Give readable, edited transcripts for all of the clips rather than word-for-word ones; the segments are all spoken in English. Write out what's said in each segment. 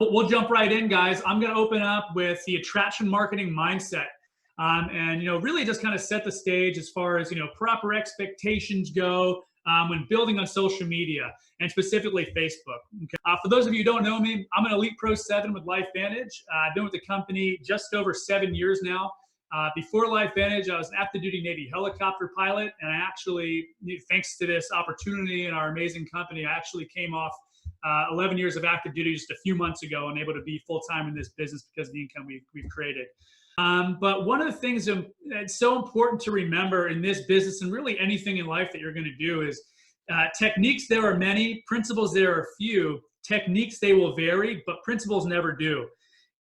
We'll jump right in, guys. I'm going to open up with the attraction marketing mindset. And really just kind of set the stage as far as proper expectations go when building on social media, and specifically Facebook. Okay. For those of you who don't know me, I'm an Elite Pro 7 with LifeVantage. I've been with the company just over 7 years now. Before LifeVantage, I was an active duty Navy helicopter pilot, and I actually, thanks to this opportunity and our amazing company, I actually came off 11 years of active duty just a few months ago and able to be full-time in this business because of the income we've created. But one of the things that's so important to remember in this business, and really anything in life that you're going to do, is techniques. There are many. Principles, there are few. Techniques, they will vary, but principles never do.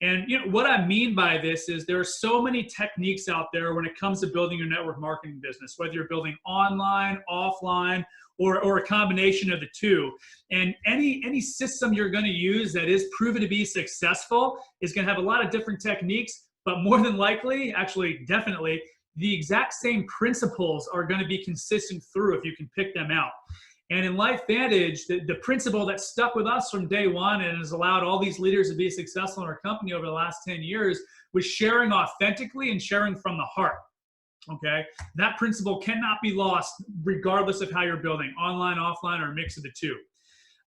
And what I mean by this is there are so many techniques out there when it comes to building your network marketing business, whether you're building online, offline, or a combination of the two. And any system you're going to use that is proven to be successful is going to have a lot of different techniques, but more than likely, actually definitely, the exact same principles are going to be consistent through if you can pick them out. And in LifeVantage, the principle that stuck with us from day one and has allowed all these leaders to be successful in our company over the last 10 years was sharing authentically and sharing from the heart. Okay, that principle cannot be lost regardless of how you're building, online, offline, or a mix of the two.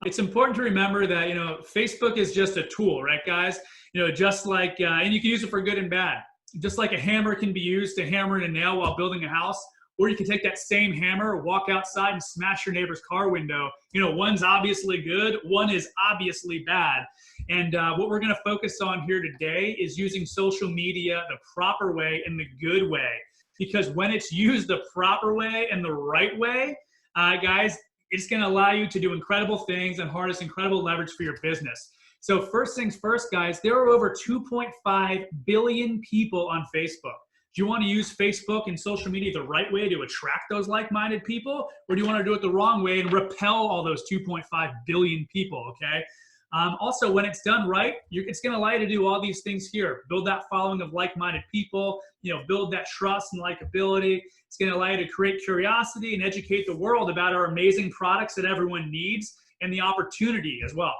It's important to remember that Facebook is just a tool, right, guys? Just like and you can use it for good and bad. Just like a hammer can be used to hammer in a nail while building a house, or you can take that same hammer, walk outside, and smash your neighbor's car window. One's obviously good, one is obviously bad. And what we're going to focus on here today is using social media the proper way and the good way. Because when it's used the proper way and the right way, guys, it's going to allow you to do incredible things and harness incredible leverage for your business. So first things first, guys, there are over 2.5 billion people on Facebook. Do you want to use Facebook and social media the right way to attract those like-minded people? Or do you want to do it the wrong way and repel all those 2.5 billion people, okay? Also, when it's done right, it's going to allow you to do all these things here. Build that following of like-minded people, build that trust and likability. It's going to allow you to create curiosity and educate the world about our amazing products that everyone needs and the opportunity as well.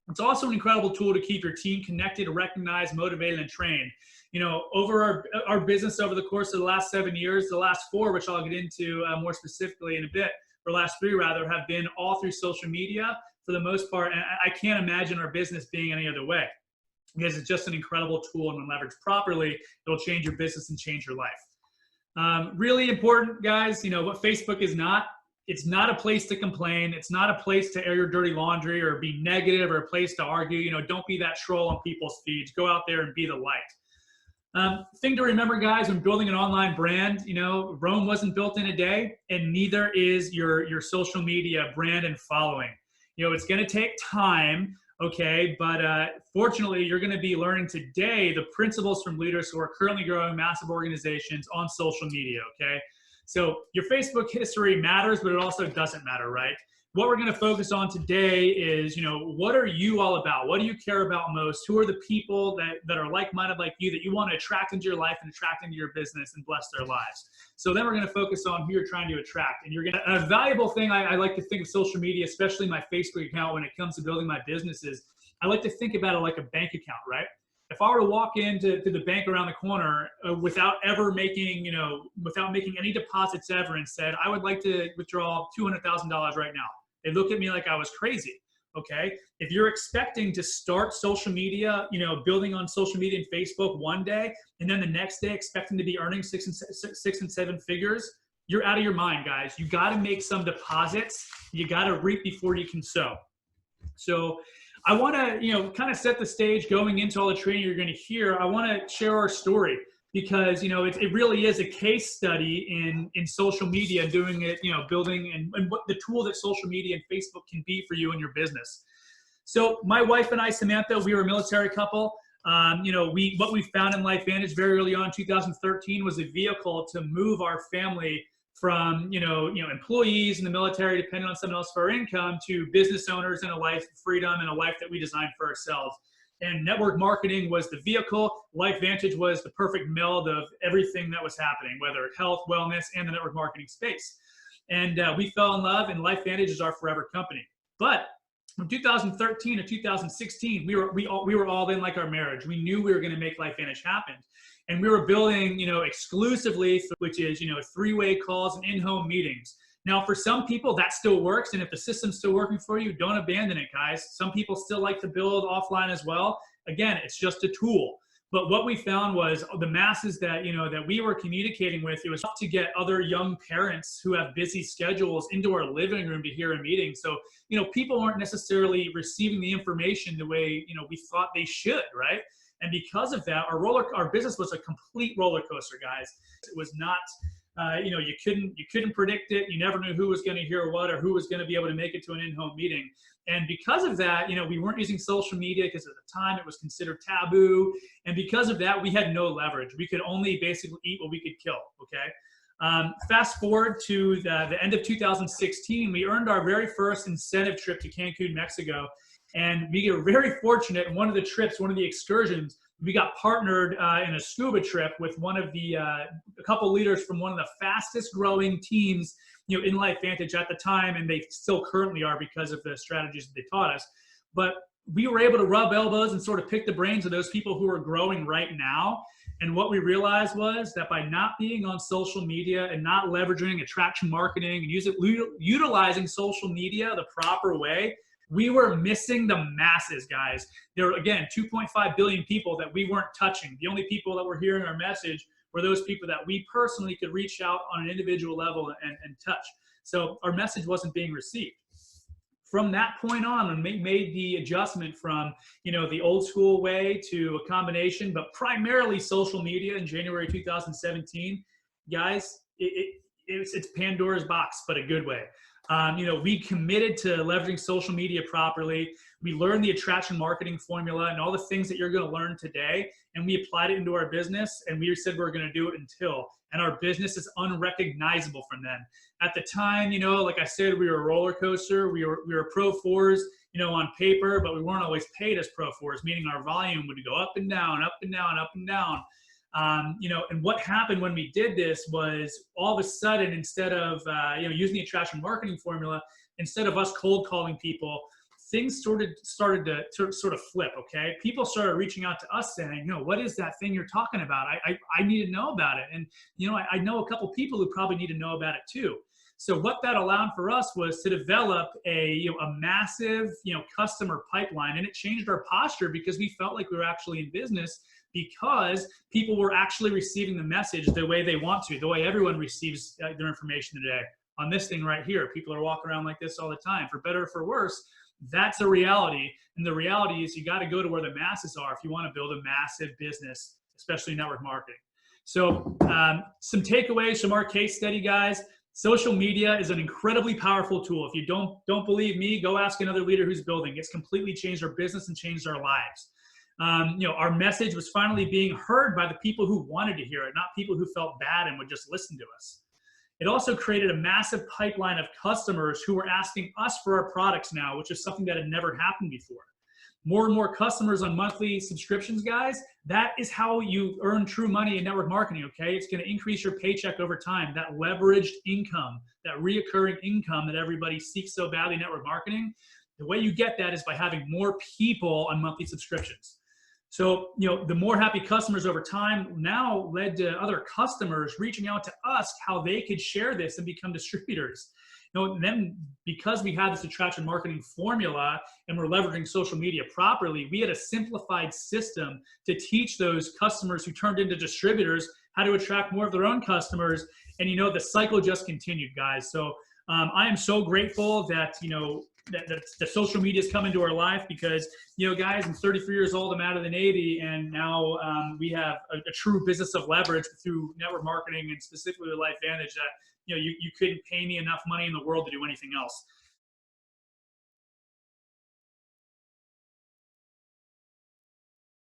It's also an incredible tool to keep your team connected, recognized, motivated, and trained. Over our business over the course of the last 7 years, the last 4, which I'll get into more specifically in a bit, or last 3 rather, have been all through social media for the most part. And I can't imagine our business being any other way, because it's just an incredible tool, and when leveraged properly, it'll change your business and change your life. Really important, guys, what Facebook is not. It's not a place to complain. It's not a place to air your dirty laundry or be negative, or a place to argue. Don't be that troll on people's feeds. Go out there and be the light. Thing to remember, guys, when building an online brand, Rome wasn't built in a day, and neither is your social media brand and following. It's going to take time, okay? But fortunately, you're going to be learning today the principles from leaders who are currently growing massive organizations on social media, okay? So your Facebook history matters, but it also doesn't matter, right? What we're going to focus on today is, what are you all about? What do you care about most? Who are the people that are like-minded like you that you want to attract into your life and attract into your business and bless their lives? So then we're going to focus on who you're trying to attract. And a valuable thing I like to think of social media, especially my Facebook account when it comes to building my businesses, I like to think about it like a bank account, right? If I were to walk into the bank around the corner without making any deposits ever, and said, I would like to withdraw $200,000 right now, they look at me like I was crazy. Okay. If you're expecting to start social media, building on social media and Facebook one day, and then the next day expecting to be earning six and seven figures, you're out of your mind, guys. You got to make some deposits. You got to reap before you can sow. So I want to, kind of set the stage going into all the training you're going to hear. I want to share our story, because, it really is a case study in social media, doing it, building and what the tool that social media and Facebook can be for you and your business. So my wife and I, Samantha, we were a military couple. What we found in LifeVantage very early on in 2013 was a vehicle to move our family from, employees in the military, depending on someone else for our income, to business owners and a life of freedom and a life that we designed for ourselves. And network marketing was the vehicle. LifeVantage was the perfect meld of everything that was happening, whether health, wellness, and the network marketing space. And we fell in love, and LifeVantage is our forever company. But from 2013 to 2016, we were all in like our marriage. We knew we were going to make LifeVantage happen, and we were building, exclusively, which is, three-way calls and in-home meetings. Now, for some people, that still works, and if the system's still working for you, don't abandon it, guys. Some people still like to build offline as well. Again, it's just a tool. But what we found was the masses that, that we were communicating with, it was tough to get other young parents who have busy schedules into our living room to hear a meeting. So, people weren't necessarily receiving the information the way, we thought they should, right? And because of that, our business was a complete roller coaster, guys. It was not, you couldn't predict it. You never knew who was going to hear what or who was going to be able to make it to an in-home meeting. And because of that, we weren't using social media because at the time it was considered taboo. And because of that, we had no leverage. We could only basically eat what we could kill, okay? Fast forward to the end of 2016, we earned our very first incentive trip to Cancun, Mexico. And we were very fortunate in one of the trips, one of the excursions, we got partnered in a scuba trip with one of a couple leaders from one of the fastest growing teams, in LifeVantage at the time, and they still currently are because of the strategies that they taught us. But we were able to rub elbows and sort of pick the brains of those people who are growing right now. And what we realized was that by not being on social media and not leveraging attraction marketing and utilizing social media the proper way, we were missing the masses, guys. There were, again, 2.5 billion people that we weren't touching. The only people that were hearing our message were those people that we personally could reach out on an individual level and touch. So our message wasn't being received. From that point on, we made the adjustment from, the old school way to a combination, but primarily social media in January 2017. Guys, it's Pandora's box, but a good way. We committed to leveraging social media properly. We learned the attraction marketing formula and all the things that you're going to learn today, and we applied it into our business, and we said we're going to do it and our business is unrecognizable from then. At the time, like I said, we were a roller coaster. We were Pro 4s, on paper, but we weren't always paid as Pro 4s, meaning our volume would go up and down, up and down, up and down. And what happened when we did this was all of a sudden, instead of, using the attraction marketing formula, instead of us cold calling people, things started to sort of flip, okay? People started reaching out to us saying, what is that thing you're talking about? I need to know about it. And, I know a couple people who probably need to know about it too. So what that allowed for us was to develop a massive, customer pipeline, and it changed our posture because we felt like we were actually in business, because people were actually receiving the message the way they want to, the way everyone receives their information today. On this thing right here, people are walking around like this all the time. For better or for worse, that's a reality. And the reality is you got to go to where the masses are if you want to build a massive business, especially network marketing. So some takeaways from our case study, guys. Social media is an incredibly powerful tool. If you don't believe me, go ask another leader who's building. It's completely changed our business and changed our lives. Our message was finally being heard by the people who wanted to hear it, not people who felt bad and would just listen to us. It also created a massive pipeline of customers who were asking us for our products now, which is something that had never happened before. More and more customers on monthly subscriptions, guys. That is how you earn true money in network marketing, okay? It's going to increase your paycheck over time. That leveraged income, that reoccurring income that everybody seeks so badly in network marketing, the way you get that is by having more people on monthly subscriptions. So, the more happy customers over time now led to other customers reaching out to us how they could share this and become distributors. Then because we had this attraction marketing formula and we're leveraging social media properly, we had a simplified system to teach those customers who turned into distributors how to attract more of their own customers. And, the cycle just continued, guys. So I am so grateful that, that the social media has come into our life because, guys, I'm 33 years old, I'm out of the Navy, and now we have a true business of leverage through network marketing and specifically with LifeVantage that, you couldn't pay me enough money in the world to do anything else.